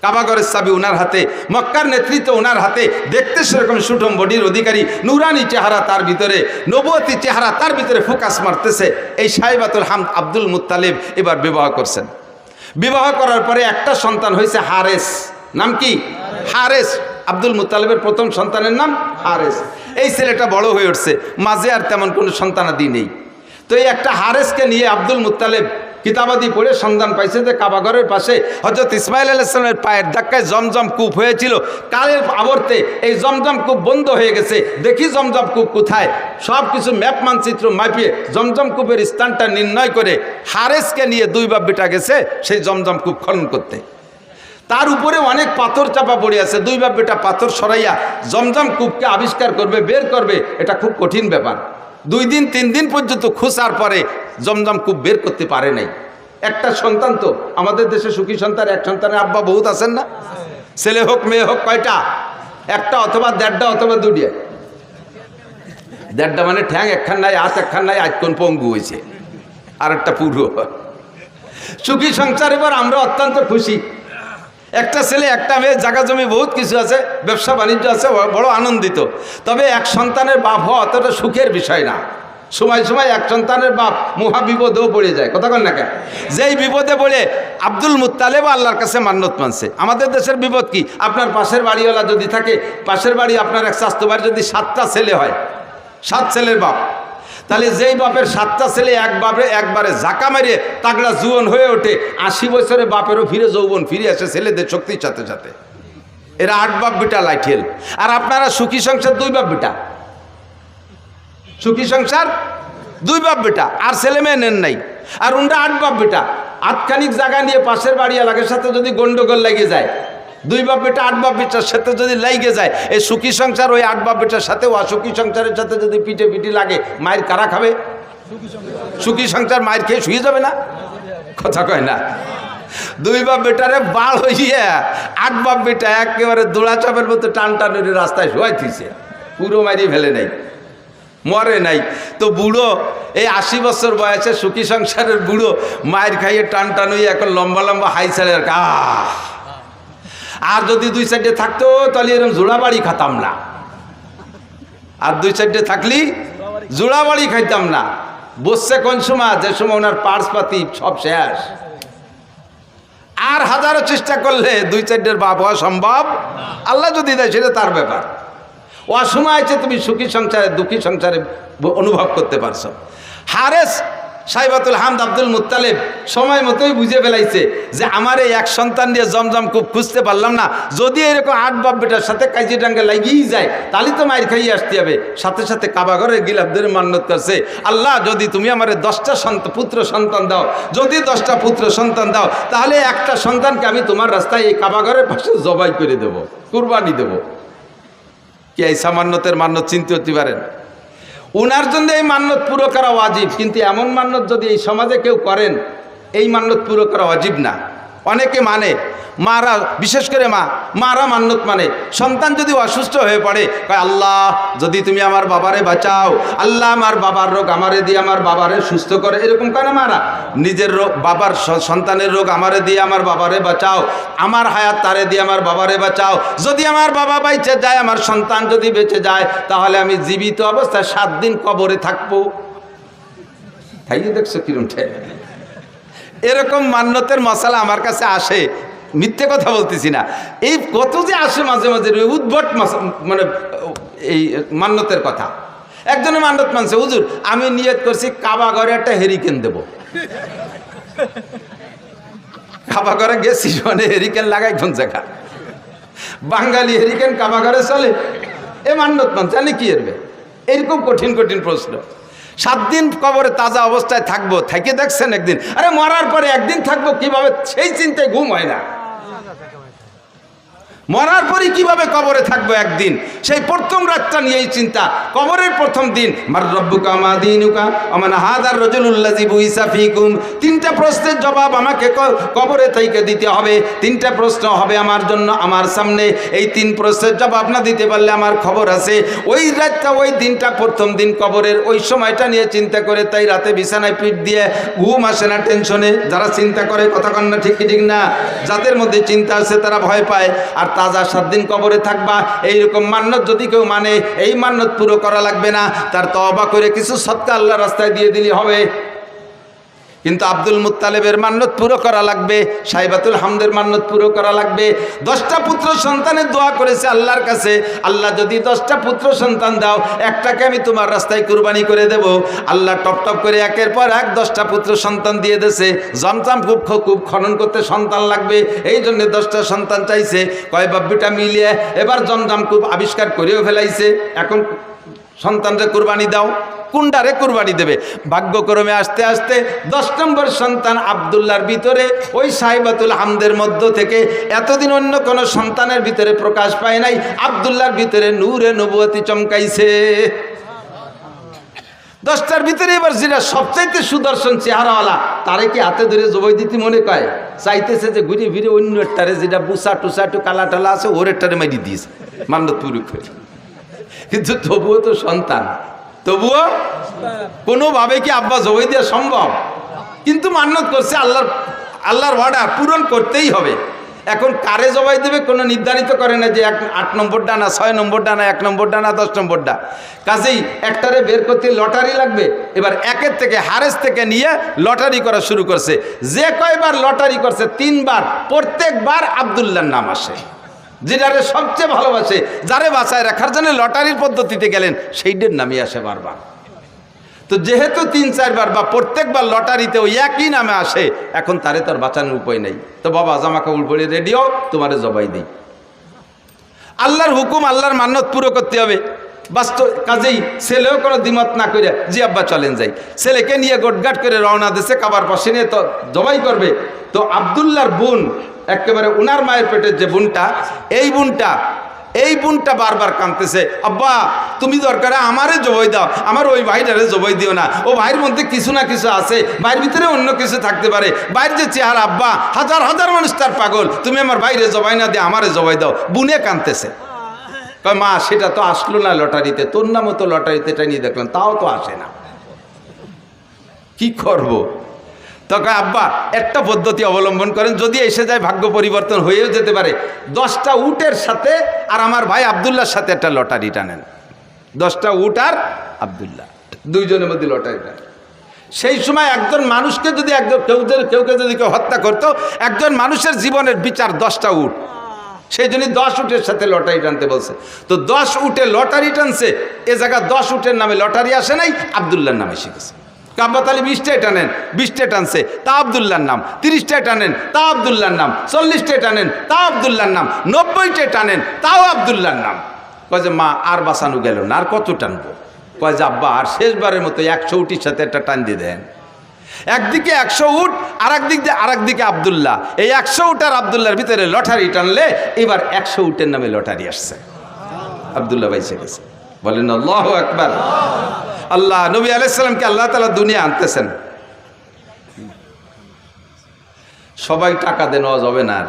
কাবাগরের চাবি ওনার হাতে, মক্কার নেতৃত্ব ওনার হাতে, দেখতে সেরকম সুঠম বডির অধিকারী, নুরানি চেহারা তার ভিতরে, নবুয়তি চেহারা তার ভিতরে ফোকাস মারতেছে। এই সাইবাতুল হাম আব্দুল মুত্তালিব এবার বিবাহ করছেন। বিবাহ করার পরে একটা সন্তান হয়েছে হারেস। নাম কি? হারেস। আব্দুল মুত্তালিবের প্রথম সন্তানের নাম হারেস। এই ছেলেটা বড় হয়ে উঠছে, মাঝে আর তেমন কোনো সন্তানাদি নেই। তো এই একটা হারেসকে নিয়ে আব্দুল মুত্তালিব কিতাবাদি পড়ে সন্ধান পাইছে যে কাবাগরের পাশে হযরত ইসমাইল আলাইহিস সালামের পায়ের ধাক্কায় জমজম কূপ হয়েছিল। কালের আবর্তে এই জমজম কূপ বন্ধ হয়ে গেছে। দেখি জমজম কূপ কোথায়, সব কিছু ম্যাপ মানচিত্র মাপিয়ে জমজম কূপের স্থানটা নির্ণয় করে হারেসকে নিয়ে 2 বাপ বেটা গেছে সেই জমজম কূপ খনন করতে। তার উপরে অনেক পাথর চাপা পড়ে আছে। 2 বাপ বেটা পাথর সরাইয়া জমজম কূপকে আবিষ্কার করবে, বের করবে, এটা খুব কঠিন ব্যাপার। 2 দিন 3 দিন পর্যন্ত খোঁজার পরে জমজম কূপ বের করতে পারে নাই। একটা সন্তান, তো আমাদের দেশে সুখী সন্তান, এক সন্তানের আব্বা বহুত আছেন না? ছেলে হোক মেয়ে হোক, কয়টা? একটা অথবা 1.5টা অথবা 2টা। 1.5টা মানে ঠ্যাং একখান নাই, হাত একখান নাই, আজ কোন পঙ্গু হয়েছে। আর একটা পুরো। সুখী সংসার, এবার আমরা অত্যন্ত খুশি। একটা ছেলে একটা মেয়ে, জায়গা জমি বহুত কিছু আছে, ব্যবসা বাণিজ্য আছে, বড় আনন্দিত। তবে এক সন্তানের বাপ হওয়া অতটা সুখের বিষয় না। সময় সময় এক সন্তানের বাপ মহা বিপদেও পড়ে যায়, কথা কন না কেন? যেই বিপদে পড়ে আব্দুল মুত্তালেব আল্লাহর কাছে মান্নত মানছে। আমাদের দেশের বিপদ কি? আপনার পাশের বাড়িওয়ালা যদি থাকে, পাশের বাড়ি আপনার এক স্বাস্থ্য বাড়ি যদি 7টা ছেলে হয়, 7 ছেলের বাপ, তাহলে যেই বাপের 7টা ছেলে একবারে ঝাঁকা মেরে তাগড়া জুয়ন হয়ে ওঠে, 80 বছরে বাপেরও ফিরে যৌবন ফিরে আসে ছেলেদের শক্তির সাথে সাথে। এরা 8 বাপ বেটা লাইঠেল। আর আপনারা সুখী সংসার 2 বাপ বেটা, সুখী সংসার 2 বাপ বেটা, আর ছেলে মেয়ে নেন নাই। আর উনটা 8 বাপ বেটা, আটখানিক জায়গা নিয়ে পাশের বাড়ি এলাকার সাথে যদি গন্ডগোল লেগে যায়, 2 বাপ বেটা 8 বাপ বেটার সাথে যদি লেগে যায়, এই সুখী সংসার ওই 8 বাপ বেটার সাথে অসুখী সংসারের সাথে যদি পিটি লাগে, মায়ের কারা খাবে? সুখী সংসার মায়ের খেয়ে শুয়ে যাবে না, কথা কয় না? 2 বাপ বেটারে বাল হইয়া 8 বাপ বেটা একেবারে দোড়া চাপের মতো টান টানুরি রাস্তায় শোয়াই থিছে, পুরো মারিয়ে ফেলে নাই, মরে নাই। তো বুড়ো এই 80 বছর বয়সে সুখী সংসারের বুড়ো মায়ের খাইয়ে টান টানুই এখন লম্বা লম্বা হাই ছাড়ে। আর যদি 2 সাইডে থাকতো তাহলে এরকম জোড়া বাড়ি খাতাম না। আর 2 সাইডে থাকলি জোড়া বাড়ি খাইতাম না। বসছে কোন সময়? যে সময় ওনার পার্স পাতি সব শেষ। আর হাজারো চেষ্টা করলে 2 সাইডের বাপ হওয়া সম্ভব। আল্লাহ যদি দেয় সেটা তার ব্যাপার। অসময় আছে তুমি সুখী সংসারে দুঃখী সংসারে অনুভব করতে পারছো। হারেস সাইবাতুল হামদ আব্দুল মুত্তালেব সময় মতোই বুঝে ফেলাইছে যে আমার এই এক সন্তান দিয়ে জমজম খুব খুঁজতে পারলাম না। যদি এরকম 8 বাপ বেটার সাথে কাজী ডাঙ্গে লাগিয়েই যায় তাহলে তো মায়ের খাইয়ে আসতে হবে। সাথে সাথে কাবা ঘরের গিলাফ ধরে মান্নত করছে, আল্লাহ যদি তুমি আমার 10টা পুত্র সন্তান দাও, যদি 10টা পুত্র সন্তান দাও তাহলে একটা সন্তানকে আমি তোমার রাস্তায় এই কাবা ঘরের পাশে জবাই করে দেব, কুরবানি দেব। কি এই সামান্যতের মান্নত চিনতে হতে পারেন? উনার জন্য এই মান্নত পুরো করা ওয়াজিব, কিন্তু এমন মান্নত যদি এই সমাজে কেউ করেন, এই মান্নত পুরো করা ওয়াজিব না। অনেকে মানে, মারা বিশেষ করে মারা মান্নত মানে সন্তান যদি অসুস্থ হয়ে পড়ে, কয় আল্লাহ যদি তুমি আমার বাবারে বাঁচাও, আল্লাহ আমার বাবার রোগ আমারে দিয়ে আমার বাবারে সুস্থ করে, এরকম কেন মারা? নিজের রোগ, বাবার সন্তানের রোগ আমারে দিয়ে আমার বাবারে বাঁচাও, আমার হায়াত তারে দিয়ে আমার বাবারে বাঁচাও। যদি আমার বাবা বেঁচে যায়, আমার সন্তান যদি বেঁচে যায়, তাহলে আমি জীবিত অবস্থায় 7 দিন কবরে থাকবো। তাইলে দেখছো কিরম ঠেক। এরকম মান্যতের মশালা আমার কাছে আসে, মিথ্যে কথা বলতেছি না। এই কত যে আসে মাঝে মাঝে উদ্ভট মানে এই মান্যতের কথা। একজনে মান্যত মানছে, হুজুর আমি নিয়ত করছি কাবা ঘরে একটা হেরিকেন দেব। কাবা ঘরে গেছি মানে হেরিকেন লাগাই কোন জায়গা? বাঙালি হেরিকেন কাবা ঘরে চলে? এ মান্যত মানছে, জানি কি এরবে? এরকম কঠিন কঠিন প্রশ্ন। 7 দিন কবরে তাজা অবস্থায় থাকবো, থেকে দেখছেন একদিন? আরে মরার পরে একদিন থাকবো কিভাবে, সেই চিন্তায় ঘুম হয় না। মরার পরে কিভাবে কবরে থাকবো একদিন, সেই প্রথম রাতটা নিয়ে এই চিন্তা। কবরের প্রথম দিন, মার রব্বুকা মা দীনুকা ওমান হাযার রাজুলুল্লাযী বুইসা ফীকুম। 3টা প্রশ্নের জবাব আমাকে কবরে থেকে দিতে হবে। 3টা প্রশ্ন হবে আমার জন্য, আমার সামনে। এই 3 প্রশ্নের জবাব না দিতে পারলে আমার খবর আছে। ওই রাতটা, ওই দিনটা, প্রথম দিন কবরের ওই সময়টা নিয়ে চিন্তা করে তাই রাতে বিছানায় পিঠ দিয়ে ঘুম আসে না টেনশনে। যারা চিন্তা করে, কথা কন না ঠিক না? যাদের মধ্যে চিন্তা আছে তারা ভয় পায়। আর তাজা 7 দিন কবরে থাকবা, এইরকম মান্যত যদি কেউ মানে, এই মান্যত পুরো করা লাগবে না, তার তওবা করে কিছু সদকা আল্লাহর রাস্তায় দিয়ে দিলে হবে। কিন্তু আব্দুল মুত্তালেবের মান্যত পুরো করা লাগবে, সাইবাতুল হামদের মান্যত পুরো করা লাগবে। 10টা পুত্র সন্তানের দোয়া করেছে আল্লাহর কাছে, আল্লাহ যদি 10টা পুত্র সন্তান দাও, একটাকে আমি তোমার রাস্তায় কুরবানি করে দেব। আল্লাহ টপ টপ করে একের পর এক 10টা পুত্র সন্তান দিয়ে দেছে। জমজম খুব খনন করতে সন্তান লাগবে, এই জন্য 10টা সন্তান চাইছে। কয় বাব্বিটা মিলিয়ে এবার জমজম খুব আবিষ্কার করেও ফেলাইছে। এখন সন্তানরে কুরবানি দাও, কোনটারে কুরবানি দেবে? ভাগ্যক্রমে আস্তে আস্তে 10 নম্বর সন্তান আব্দুল্লাহর ভিতরে, ওই সাইবাতুল হামদের মধ্য থেকে এতদিন অন্য কোনো সন্তানের ভিতরে প্রকাশ পায় নাই, আব্দুল্লাহর ভিতরে নূরে নবুয়তি চমকাইছে। 10টার ভিতরে এবার যেটা সবচাইতে সুদর্শন চেহারাওয়ালা, তারে কি হাতে ধরে জবাই দিতে মনে কয়? চাইতেছে যে ঘুরে ফিরে অন্য একটারে, যেটা বুসা টুসা একটু কালা টালা আছে, ওর একটারে মারি দিয়েছে মান্যত পুরো করে। কিন্তু তবুও তো সন্তান, তবুও কোনোভাবে কি আব্বা জবাই দেওয়া সম্ভব? কিন্তু মান্যত করছে, আল্লাহর অর্ডার পূরণ করতেই হবে। এখন কারে জবাই দেবে কোনো নির্ধারিত করে না যে 8 নম্বর ডানা, 6 নম্বর ডানা, 1 নম্বর ডানা, 10 নম্বর ডা। কাজেই একটারে বের করতে লটারি লাগবে। এবার একের থেকে হারেস থেকে নিয়ে লটারি করা শুরু করছে। যে কয়বার লটারি করছে 3 বার, প্রত্যেকবার আব্দুল্লাহর নাম আসে। যেটারে সবচেয়ে ভালোবাসে, যারে বাঁচায় রাখার জন্য লটারির পদ্ধতিতে গেলেন, সেইটার নামই আসে বারবার। তো যেহেতু 3-4 বার বা প্রত্যেকবার লটারিতে ওই একই নামে আসে, এখন তারে তার বাঁচানোর উপায় নেই। তো বাবা জামা কাপড় পরে রেডি হও, তোমারে জবাই দিই। আল্লাহর হুকুম, আল্লাহর মান্যত পুরো করতে হবে। বাস্তব কাজেই ছেলেও কোনো দ্বিমত না করে জি আব্বা চলেন যাই, ছেলেকে নিয়ে গোটগাট করে রওনা দিছে, কাবার পাশে নিয়ে তো জবাই করবে। তো আব্দুল্লাহর বোন, একেবারে উনার মায়ের পেটের যে বোনটা, এই বোনটা বারবার কাঁদতেছে, আব্বা তুমি দরকারে আমারে জবাই দাও, আমার ওই ভাইটারে জবাই দিও না। ও ভাইয়ের মধ্যে কিছু না কিছু আছে, ভাইয়ের ভিতরে অন্য কিছু থাকতে পারে। ভাইয়ের যে চেহারা, আব্বা হাজার হাজার মানুষ তার পাগল, তুমি আমার ভাইরে জবাই না দিয়ে আমারে জবাই দাও। বুনে কাঁদতেছে। কয় মা সেটা তো আসলো না লটারিতে, তোর নামও তো লটারিতে নিয়ে দেখলাম, তাও তো আসে না, কি করব? তখন আব্বা একটা পদ্ধতি অবলম্বন করেন, যদি এসে যায় ভাগ্য পরিবর্তন হয়েও যেতে পারে। 10টা উটের সাথে আর আমার ভাই আব্দুল্লাহর সাথে একটা লটারি টানেন। 10টা উট আর আব্দুল্লাহ, দুইজনের মধ্যে লটারি টানেন। সেই সময় একজন মানুষকে যদি কেউকে যদি কেউ হত্যা করতো, একজন মানুষের জীবনের বিচার 10টা উট। সেই জন্য 10 উটের সাথে লটারি টানতে বলছে। তো 10 উটে লটারি টানছে, এ জায়গা 10 উটের নামে লটারি আসে নাই, আব্দুল্লাহর নামে শিখেছে। কাব্বাতালি 20টায় টানেন, 20টায় টানছে, তা আব্দুল্লাহর নাম। 30টায় টানেন, তা আব্দুল্লাহর নাম। 40টায় টানেন, তা আব্দুল্লাহর নাম। 90টায় টানেন, তাও আব্দুল্লাহর নাম। কয় যে মা আর বাঁচানো গেল না, আর কত টানবো? কয় যে আব্বা আর শেষবারের মতো 100 উটির সাথে একটা টান দিয়ে দেন। একদিকে 100 উট, আরেকদিকে আব্দুল্লাহ। এই 100 উট আর আব্দুল্লাহর ভিতরে লটারি টানলে এবার 100 উটের নামে লটারি আসছে। আব্দুল্লাহ বাইসে গেছে। বলেন আল্লাহু আকবার। আল্লাহ নবী আলাইহিস সালামকে আল্লাহ তাআলা দুনিয়া আনতেছেন। সবাই টাকা দেন, নেওয়া যাবে না। আর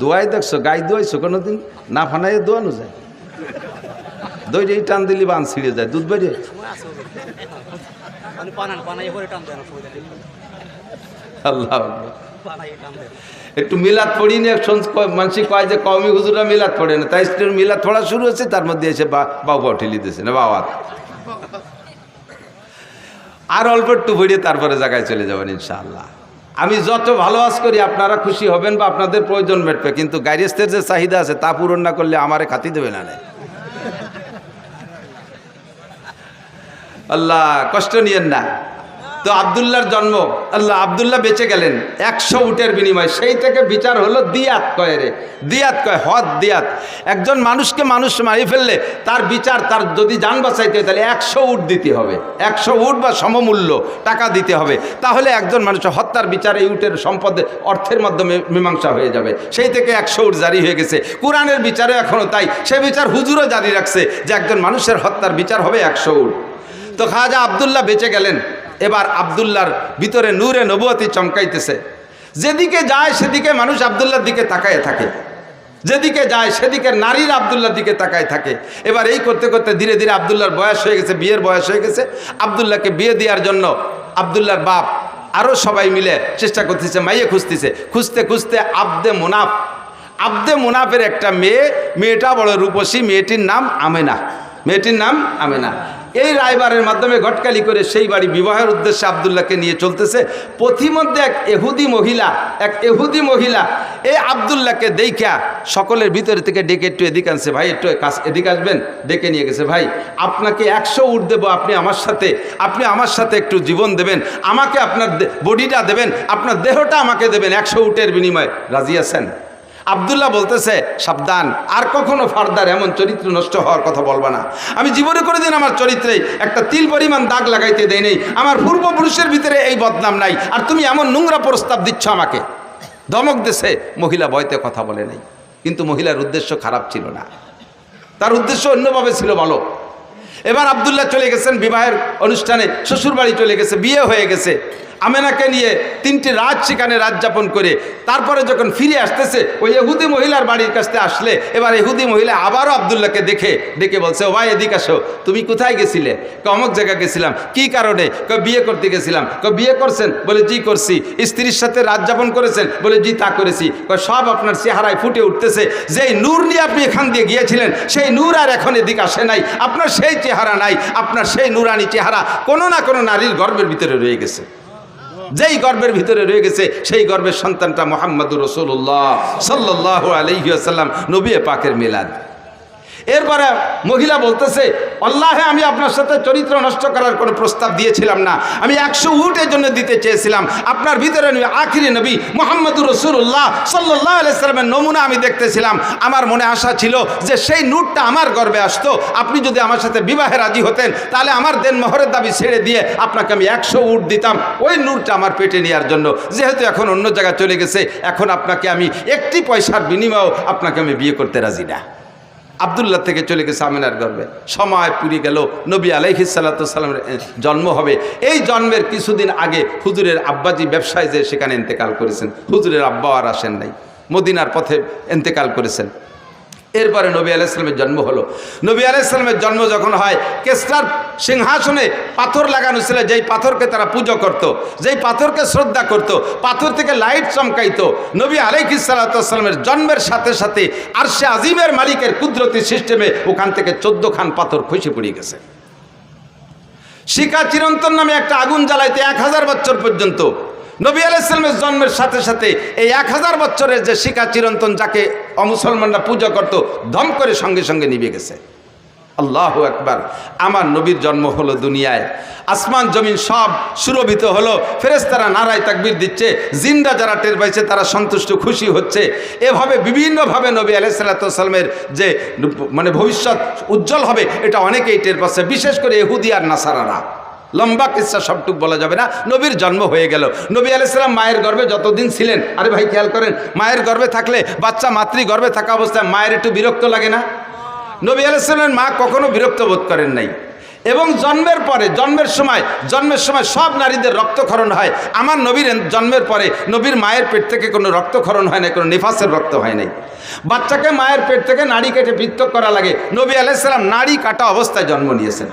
দোয়াই দেখছো, গাই দোয়াইছো কোনোদিন? না ফানাইয়ে দোয়ানো যায়? দই টান দিলি বান ছিঁড়ে যায়, দুধ বেরিয়ে। আল্লাহ একটু মিলাদ পড়ি নি, মানুষ কয় যে কওমি হুজুরা মিলাদ পড়ে না, তাই মিলাদ পড়া শুরু হচ্ছে, তার মধ্যে এসে বাবা ঠেলি দিয়েছে না বাবা। আর অল্প একটু ভরিয়ে তারপরে জায়গায় চলে যাবেন ইনশাআল্লাহ। আমি যত ভালো আজ করি আপনারা খুশি হবেন বা আপনাদের প্রয়োজন মেটবে, কিন্তু গাইরেস্তের যে চাহিদা আছে তা পূরণ না করলে আমারে খাতি দেবে না। আল্লাহ কষ্ট নিয়েন না। তো আব্দুল্লাহর জন্ম, আল্লাহ আব্দুল্লাহ বেঁচে গেলেন 100 উটের বিনিময়। সেই থেকে বিচার হলো দিয়াত কয় রে, দিয়াত কয় হদ দিয়াত। একজন মানুষকে মানুষ মারি ফেললে তার বিচার, তার যদি জান বাঁচাইতে হয় তাহলে 100 উট দিতে হবে, 100 উট বা সমমূল্য টাকা দিতে হবে। তাহলে একজন মানুষের হত্যার বিচার এই উটের সম্পদে অর্থের মাধ্যমে মীমাংসা হয়ে যাবে। সেই থেকে 100 উট জারি হয়ে গেছে। কোরআনের বিচারে এখনও তাই, সে বিচার হুজুরও জারি রাখছে যে একজন মানুষের হত্যার বিচার হবে 100 উট। তো খাজা আব্দুল্লাহ বেঁচে গেলেন। এবার আব্দুল্লাহর ভিতরে নূরে নবুয়তি চমকাইতেছে। যেদিকে যায় সেদিকে মানুষ আব্দুল্লাহর দিকে তাকায় থাকে, যেদিকে যায় সেদিকে নারীর আব্দুল্লাহর দিকে তাকায় থাকে। এবার এই করতে করতে ধীরে ধীরে আব্দুল্লাহর বয়স হয়ে গেছে, বিয়ের বয়স হয়ে গেছে। আব্দুল্লাহকে বিয়ে দেওয়ার জন্য আব্দুল্লাহর বাপ আরও সবাই মিলে চেষ্টা করতেছে, মাইয়ে খুঁজতেছে। খুঁজতে খুঁজতে আব্দে মুনাফের একটা মেয়েটা বড় রূপসী, মেয়েটির নাম আমেনা। এই রায়বারের মাধ্যমে ঘটকালি করে সেই বাড়ি বিবাহের উদ্দেশ্যে আব্দুল্লাহকে নিয়ে চলতেছে। পথিমধ্যে এক এহুদি মহিলা এই আব্দুল্লাহকে দেখা সকলের ভিতরে থেকে ডেকে একটু এদিকে আনছে, ভাই একটু এদিকে আসবেন, ডেকে নিয়ে গেছে। ভাই আপনাকে 100 উট দেবো, আপনি আমার সাথে একটু জীবন দেবেন, আমাকে আপনার বডিটা দেবেন, আপনার দেহটা আমাকে দেবেন, 100 উটের বিনিময়ে রাজি আছেন? আব্দুল্লাহ বলতেছে, সাবধান, আর কখনো ফার্দার এমন চরিত্র নষ্ট হওয়ার কথা বলবা না। আমি জীবনে কোনোদিন আমার চরিত্রে একটা তিল পরিমাণ দাগ লাগাইতে দেই নেই, আমার পূর্বপুরুষের ভিতরে এই বদনাম নাই, আর তুমি এমন নোংরা প্রস্তাব দিচ্ছ আমাকে। ধমক দেশে মহিলা ভয়তে কথা বলে নাই, কিন্তু মহিলার উদ্দেশ্য খারাপ ছিল না, তার উদ্দেশ্য অন্যভাবে ছিল ভালো। এবার আব্দুল্লাহ চলে গেছেন বিবাহের অনুষ্ঠানে, শ্বশুর বাড়ি চলে গেছে, বিয়ে হয়ে গেছে। আমেনাকে নিয়ে 3টি রাত সেখানে রাত যাপন করে তারপরে যখন ফিরে আসতেছে ওই ইহুদি মহিলার বাড়ির কাছে আসলে এবার ইহুদি মহিলা আবারও আব্দুল্লাহকে ডেকে বলছে, ও ভাই এদিকে আসো, তুমি কোথায় গেছিলে? অমুক জায়গায় গেছিলাম। কি কারণে? বিয়ে করতে গেছিলাম। বিয়ে করছেন? বলে জি করছি। স্ত্রীর সাথে রাত যাপন করেছেন? বলে জি তা করেছি। সব আপনার চেহারায় ফুটে উঠতেছে, যেই নূর নিয়ে আপনি এখান দিয়ে গিয়েছিলেন সেই নূর আর এখন এদিকে আসে নাই, আপনার সেই চেহারা নাই, আপনার সেই নূরানি চেহারা কোনো না কোনো নারীর গর্ভের ভিতরে রয়ে গেছে। যেই গর্ভের ভিতরে রয়ে গেছে সেই গর্ভের সন্তানটা মুহাম্মদুর রাসূলুল্লাহ সাল্লাল্লাহু আলাইহি ওয়াসাল্লাম, নবী পাকের মিলাদ। এরপরে মহিলা বলতেছে, আল্লাহে আমি আপনার সাথে চরিত্র নষ্ট করার কোনো প্রস্তাব দিয়েছিলাম না, আমি 100 উটের জন্য দিতে চেয়েছিলাম। আপনার ভিতরে আখিরি নবী মুহাম্মদুর রাসূলুল্লাহ সাল্লাল্লাহু আলাইহি সাল্লামের নমুনা আমি দেখতেছিলাম। আমার মনে আশা ছিল যে সেই নূরটা আমার গর্ভে আসতো, আপনি যদি আমার সাথে বিবাহে রাজি হতেন তাহলে আমার দেনমোহরের দাবি ছেড়ে দিয়ে আপনাকে আমি 100 উট দিতাম ওই নূরটা আমার পেটে নেওয়ার জন্য। যেহেতু এখন অন্য জায়গায় চলে গেছে, এখন আপনাকে আমি একটি পয়সার বিনিময়েও আপনাকে আমি বিয়ে করতে রাজি না। আব্দুল্লাহ থেকে চলে গেছে আমিনার গর্ভে। সময় পুরিয়ে গেল, নবী আলাইহিস সালাতু ওয়াস সালামের জন্ম হবে। এই জন্মের কিছুদিন আগে হুজুরের আব্বাজি ব্যবসায় যে সেখানে ইন্তেকাল করেছেন। হুজুরের আব্বা আর আসেন নাই, মদিনার পথে ইন্তেকাল করেছেন। এরপরে নবী আলাইহিস সালামের জন্ম হলো। নবী আলাইহিস সালামের জন্ম যখন হয়, কেসরার সিংহাসনে পাথর লাগানো ছিল, যেই পাথরকে তারা পুজো করত, যেই পাথরকে শ্রদ্ধা করত, পাথর থেকে লাইট চমকাইতো। নবী আলাইহিস সালাতু ওয়াস সালামের জন্মের সাথে সাথে আরশে আজিমের মালিকের কুদরতি সিস্টেমে ওখান থেকে 14 খান পাথর খসে পড়ে গেছে। শিখা চিরন্তন নামে একটা আগুন জ্বালাইতে 1000 বছর পর্যন্ত। নবী আলাইহিস সালামের জন্মের সাথে সাথে এই 1000 বছরের যে শিখা চিরন্তন যাকে অমুসলমানরা পূজা করত, ধম করে সঙ্গে সঙ্গে নিভে গেছে। আল্লাহু আকবার। আমার নবীর জন্ম হলো দুনিয়ায়, আসমান জমিন সব সুরভিত হলো, ফেরেশতারা নারায় তাকবীর দিচ্ছে, জিন্দা যারা টের পাইছে তারা সন্তুষ্ট খুশি হচ্ছে। এভাবে বিভিন্নভাবে নবী আলাইহিস সালাতু ওয়াস সালামের যে ভবিষ্যৎ উজ্জ্বল হবে এটা অনেকেই টের পাচ্ছে, বিশেষ করে ইহুদি আর নাসারারা। লম্বা কিসসা সবটুক বলা যাবে না। নবীর জন্ম হয়ে গেল। নবী আলাইহিস সালাম মায়ের গর্ভে যতদিন ছিলেন, আরে ভাই খেয়াল করেন, মায়ের গর্ভে থাকলে বাচ্চা মাতৃ গর্ভে থাকা অবস্থায় মায়ের একটু বিরক্ত লাগে না? নবী আলাইহিস সালামের মা কখনো বিরক্ত বোধ করেন নাই। এবং জন্মের পরে জন্মের সময় সব নারীদের রক্তক্ষরণ হয়। আমার নবীর জন্মের পরে নবীর মায়ের পেট থেকে কোনো রক্তক্ষরণ হয় না, কোনো নিফাসের রক্ত হয় নাই। বাচ্চাকে মায়ের পেট থেকে নাড়ি কেটে পৃথক করা লাগে, নবী আলাইহিস সালাম নাড়ি কাটা অবস্থায় জন্ম নিয়েছেন।